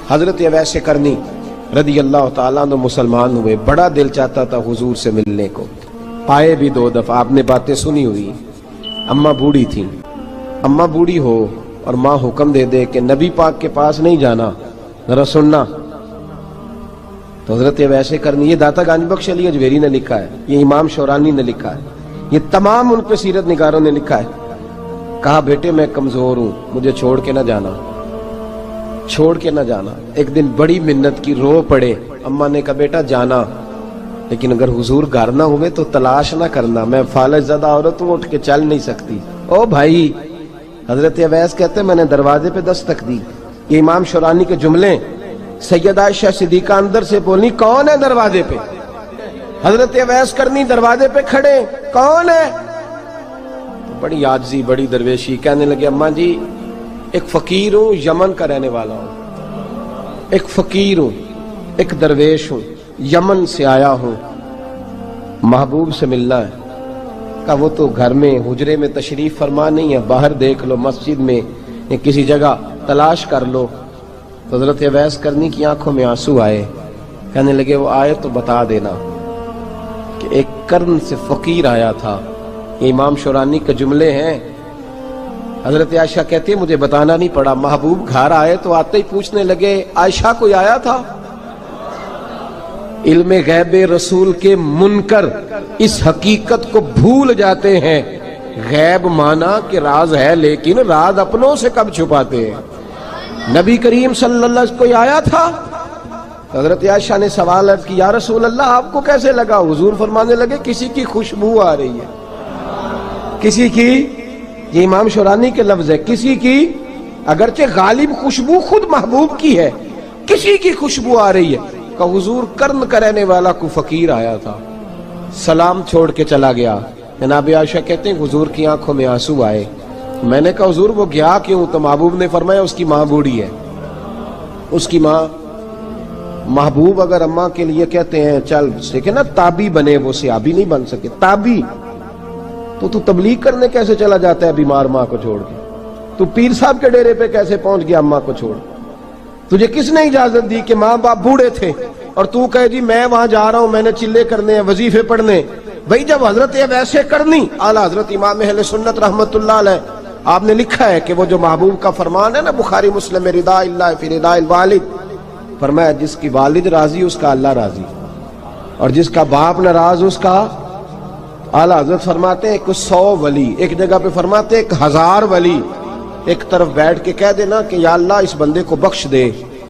حضرت اویس قرنی رضی اللہ تعالیٰ عنہ مسلمان ہوئے، بڑا دل چاہتا تھا حضور سے ملنے کو، آئے بھی 2 دفعہ، آپ نے باتیں سنی ہوئی۔ اماں بوڑھی تھیں، اماں بوڑھی ہو اور ماں حکم دے دے کہ نبی پاک کے پاس نہیں جانا، ذرا سننا، تو حضرت اویس قرنی، یہ داتا گنج بخش علی اجویری نے لکھا ہے، یہ امام شورانی نے لکھا ہے، یہ تمام ان پہ سیرت نگاروں نے لکھا ہے، کہا بیٹے میں کمزور ہوں، مجھے چھوڑ کے نہ جانا، چھوڑ کے نہ جانا۔ ایک دن بڑی منت کی، رو پڑے، اماں نے کہا بیٹا جانا، لیکن اگر حضور گھر نہ ہوئے تو تلاش نہ کرنا، میں فالج زدہ عورت ہوں، اٹھ کے چل نہیں سکتی۔ او بھائی، حضرت اویس کہتے میں نے دروازے پہ دستک دی، یہ امام شورانی کے جملے، سیدہ عائشہ صدیقہ اندر سے بولی کون ہے دروازے پہ؟ حضرت اویس قرنی دروازے پہ کھڑے، کون ہے؟ بڑی عاجزی، بڑی درویشی، کہنے لگے اماں جی ایک فقیر ہوں، یمن کا رہنے والا ہوں، ایک فقیر ہوں، ایک درویش ہوں، یمن سے آیا ہوں، محبوب سے ملنا ہے۔ کہا وہ تو گھر میں حجرے میں تشریف فرما نہیں ہے، باہر دیکھ لو، مسجد میں یا کسی جگہ تلاش کر لو۔ تو حضرت اویس قرنی کی آنکھوں میں آنسو آئے، کہنے لگے وہ آئے تو بتا دینا کہ ایک قرن سے فقیر آیا تھا۔ یہ امام شورانی کے جملے ہیں۔ حضرت عائشہ کہتی ہے مجھے بتانا نہیں پڑا، محبوب گھر آئے تو آتے ہی پوچھنے لگے عائشہ کوئی آیا تھا؟ علم غیب رسول کے منکر اس حقیقت کو بھول جاتے ہیں، غیب مانا کہ راز ہے لیکن راز اپنوں سے کب چھپاتے ہیں۔ نبی کریم صلی اللہ علیہ وسلم کوئی آیا تھا؟ حضرت عائشہ نے سوال عرض کی یا رسول اللہ آپ کو کیسے لگا؟ حضور فرمانے لگے کسی کی خوشبو آ رہی ہے، کسی کی، یہ امام شورانی کے لفظ ہے، کسی کی، اگرچہ غالب خوشبو خود محبوب کی ہے، کسی کی خوشبو آ رہی ہے۔ کہ حضور قرن کا رہنے والا کو فقیر آیا تھا، سلام چھوڑ کے چلا گیا۔ جناب عائشہ کہتے ہیں حضور کی آنکھوں میں آنسو آئے۔ میں نے کہا حضور وہ گیا کیوں؟ تو محبوب نے فرمایا اس کی ماں بوڑھی ہے، اس کی ماں۔ محبوب اگر اماں کے لیے کہتے ہیں چل دیکھیں نا تابی بنے، وہ صحابی نہیں بن سکے، تابی، تو تبلیغ کرنے کیسے چلا جاتا ہے بیمار ماں کو چھوڑ کے؟ تو پیر صاحب کے ڈیرے پہ کیسے پہنچ گیا اماں کو چھوڑ؟ تجھے کس نے اجازت دی کہ ماں باپ بوڑھے تھے اور تو کہے جی میں وہاں جا رہا ہوں، میں نے چلے کرنے ہیں، وظیفے پڑھنے؟ بھئی جب حضرت اویس قرنی اعلیٰ حضرت امام اہل سنت رحمت اللہ علیہ، آپ نے لکھا ہے کہ وہ جو محبوب کا فرمان ہے نا بخاری مسلم میں، رضا اللہ فی رضا الوالد، فرمایا جس کی والد راضی اس کا اللہ راضی، اور جس کا باپ ناراض اس کا اعلیٰ حضرت فرماتے ہیں ایک 100 ولی، ایک جگہ پہ فرماتے ہیں 1000 ولی ایک طرف بیٹھ کے کہہ دینا کہ یا اللہ اس بندے کو بخش دے،